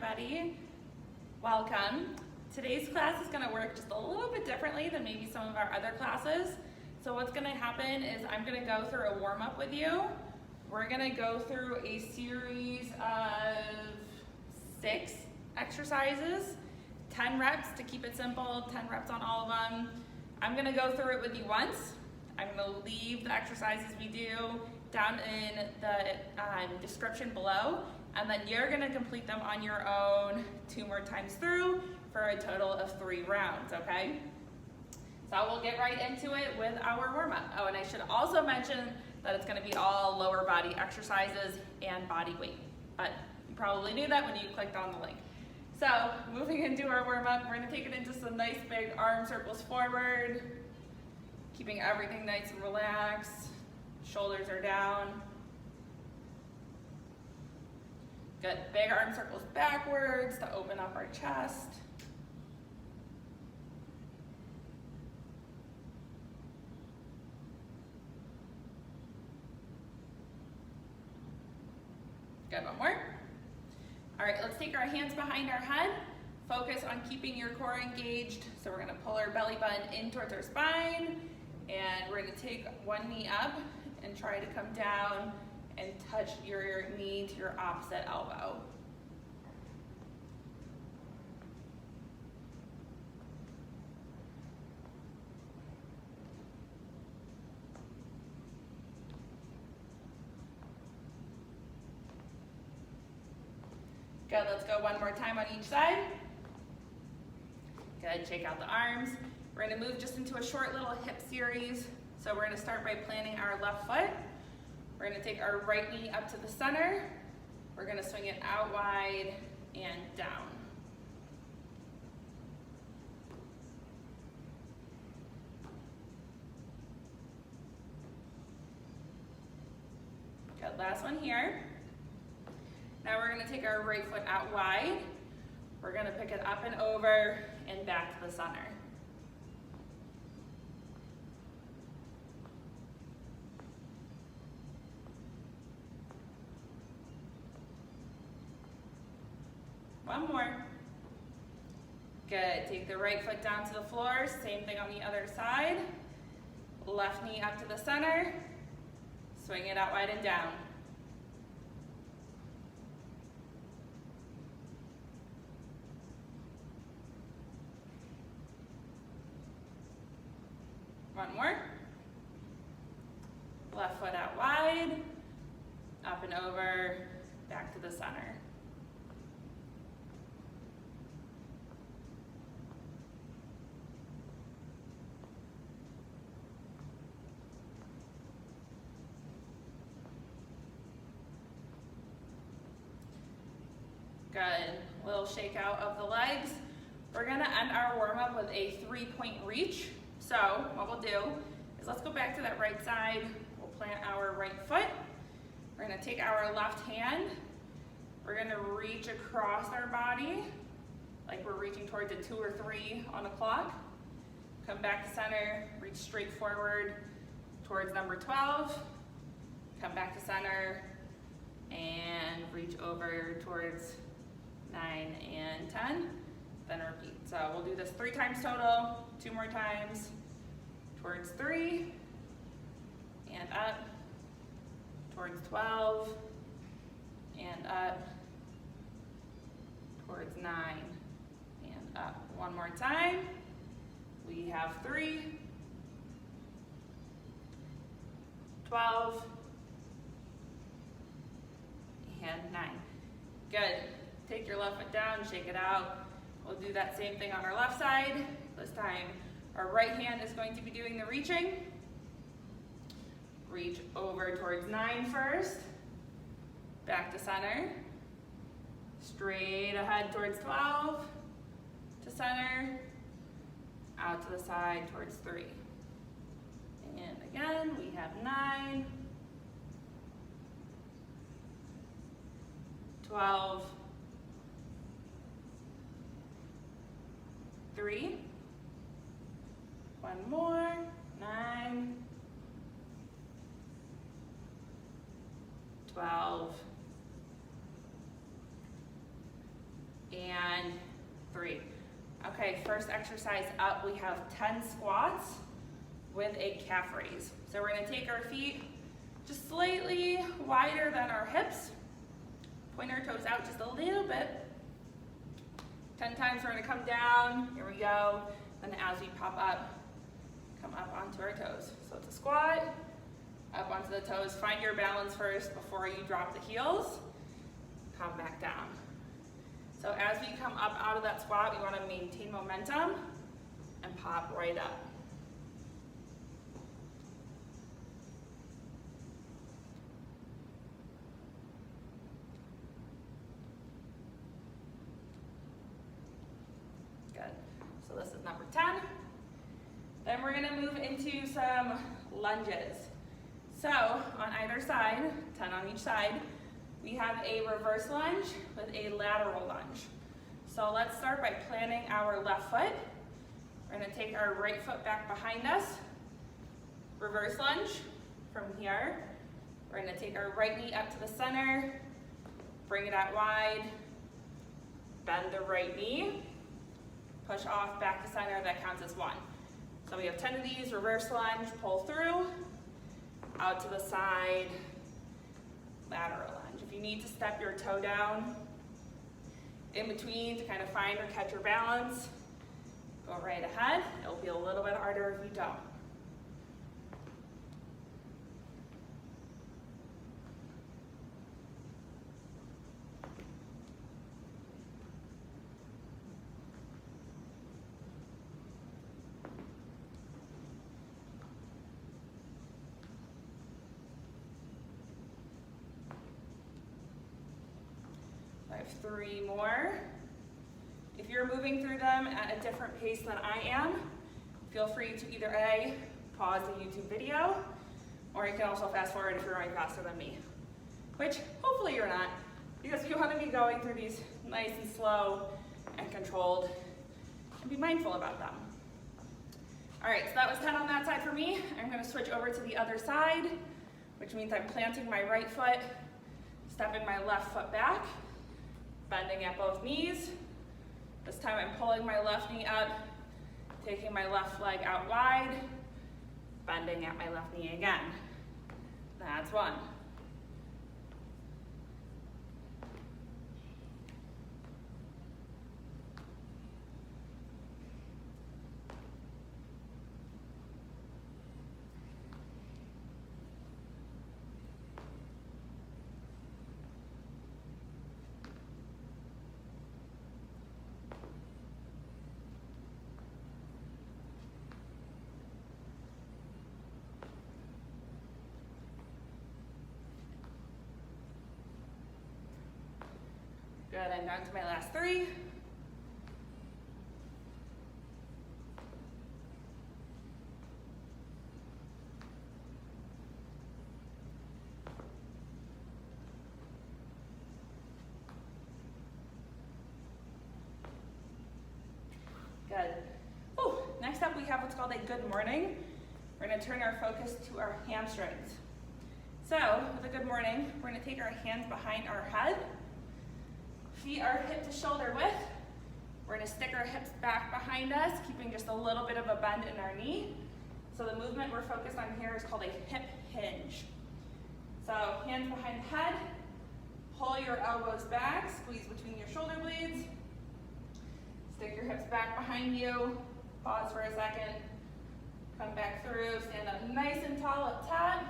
everybody. Welcome. Today's class is going to work just a little bit differently than maybe some of our other classes. So what's going to happen is I'm going to go through a warm-up with you. We're going to go through a series of 6 exercises, 10 reps to keep it simple, 10 reps on all of them. I'm going to go through it with you once. I'm going to leave the exercises we do down in the description below, and then you're going to complete them on your own 2 more times through for a total of 3 rounds, okay? So we'll get right into it with our warm-up. Oh, and I should also mention that it's going to be all lower body exercises and body weight, but you probably knew that when you clicked on the link. So moving into our warm-up, we're going to take it into some nice big arm circles forward, keeping everything nice and relaxed. Shoulders are down. Good. Big arm circles backwards to open up our chest. Good. One more. All right, let's take our hands behind our head. Focus on keeping your core engaged. So we're going to pull our belly button in towards our spine, and we're going to take one knee up and try to come down and touch your knee to your opposite elbow. Good, let's go one more time on each side. Good, shake out the arms. We're going to move just into a short little hip series. So we're going to start by planting our left foot. We're going to take our right knee up to the center. We're going to swing it out wide and down. Good, last one here. Now we're going to take our right foot out wide. We're going to pick it up and over and back to the center. One more. Good. Take the right foot down to the floor. Same thing on the other side. Left knee up to the center. Swing it out wide and down. One more. Left foot out wide. Up and over. Back to the center. Good. Little shake out of the legs. We're going to end our warm-up with a 3-point reach. So what we'll do is let's go back to that right side. We'll plant our right foot. We're going to take our left hand. We're going to reach across our body like we're reaching towards a 2 or 3 on the clock. Come back to center, reach straight forward towards number 12. Come back to center and reach over towards 9 and 10, then repeat. So we'll do this 3 times total, 2 more times, towards 3, and up, towards 12, and up, towards 9, and up. One more time. We have 3, 12, and 9. Good. Take your left foot down, shake it out. We'll do that same thing on our left side. This time, our right hand is going to be doing the reaching. Reach over towards 9 first. Back to center. Straight ahead towards 12. To center. Out to the side towards 3. And again, we have 9. 12, 3, one more, 9, 12, 3. Okay, first exercise up, we have 10 squats with a calf raise. So we're gonna take our feet just slightly wider than our hips, point our toes out just a little bit. 10 times we're gonna come down, here we go. Then as we pop up, come up onto our toes. So it's a squat, up onto the toes. Find your balance first before you drop the heels. Come back down. So as we come up out of that squat, we want to maintain momentum and pop right up. Good. So this is number 10. Then we're going to move into some lunges. So on either side, 10 on each side, we have a reverse lunge with a lateral lunge. So let's start by planting our left foot. We're going to take our right foot back behind us. Reverse lunge from here. We're going to take our right knee up to the center, bring it out wide, bend the right knee, push off back to center, that counts as 1. So we have 10 of these, reverse lunge, pull through, out to the side, lateral lunge. If you need to step your toe down in between to kind of find or catch your balance, go right ahead. It'll be a little bit harder if you don't. I have 3 more. If you're moving through them at a different pace than I am, feel free to either A, pause the YouTube video, or you can also fast forward if you're running faster than me, which hopefully you're not, because you want to be going through these nice and slow and controlled, and be mindful about them. All right, so that was 10 on that side for me. I'm going to switch over to the other side, which means I'm planting my right foot, stepping my left foot back, bending at both knees. This time I'm pulling my left knee up, taking my left leg out wide, bending at my left knee again. That's 1. Good, I'm down to my last 3. Good. Whew. Next up we have what's called a good morning. We're going to turn our focus to our hamstrings. So with a good morning, we're going to take our hands behind our head. Feet are hip to shoulder width. We're going to stick our hips back behind us, keeping just a little bit of a bend in our knee. So the movement we're focused on here is called a hip hinge. So hands behind the head, pull your elbows back, squeeze between your shoulder blades, stick your hips back behind you, pause for a second, come back through, stand up nice and tall up top,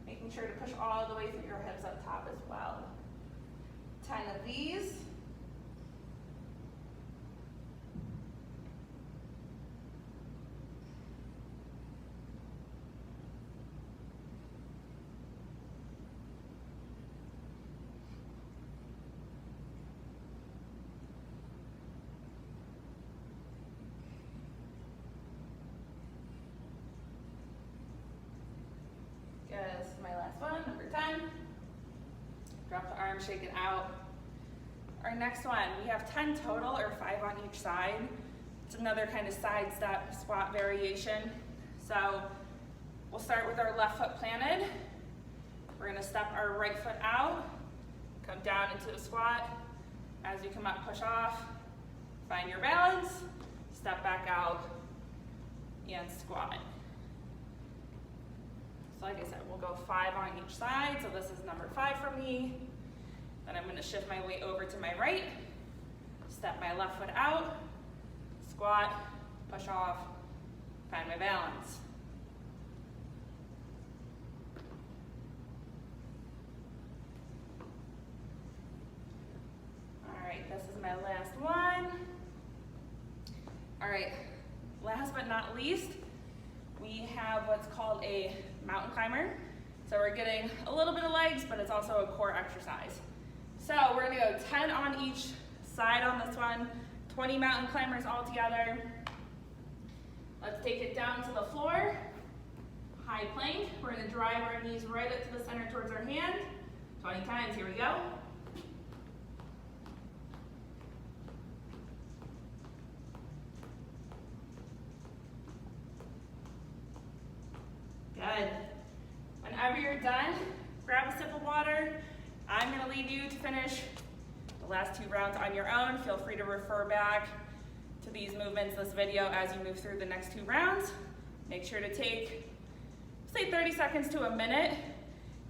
making sure to push all the way through your hips up top as well. 10 of these. Good, this is my last one, number 10. Drop the arms, shake it out. Our next one, we have 10 total, or 5 on each side. It's another kind of side step squat variation. So we'll start with our left foot planted. We're gonna step our right foot out, come down into the squat, As you come up, push off, find your balance, step back out, and squat. So like I said, we'll go 5 on each side. So this is number 5 for me. Then I'm gonna shift my weight over to my right, step my left foot out, squat, push off, find my balance. All right, this is my last one. All right, last but not least, we have what's called a mountain climber. So we're getting a little bit of legs, but it's also a core exercise. So we're gonna go 10 on each side on this one, 20 mountain climbers all together. Let's take it down to the floor. High plank. We're gonna drive our knees right up to the center towards our hand. 20 times, here we go. Good. Whenever you're done, grab a sip of water. I'm gonna leave you to finish the last 2 rounds on your own. Feel free to refer back to these movements, this video, as you move through the next 2 rounds. Make sure to take, say, 30 seconds to a minute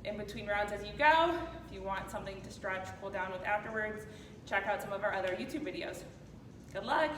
in between rounds as you go. If you want something to stretch, cool down with afterwards, check out some of our other YouTube videos. Good luck.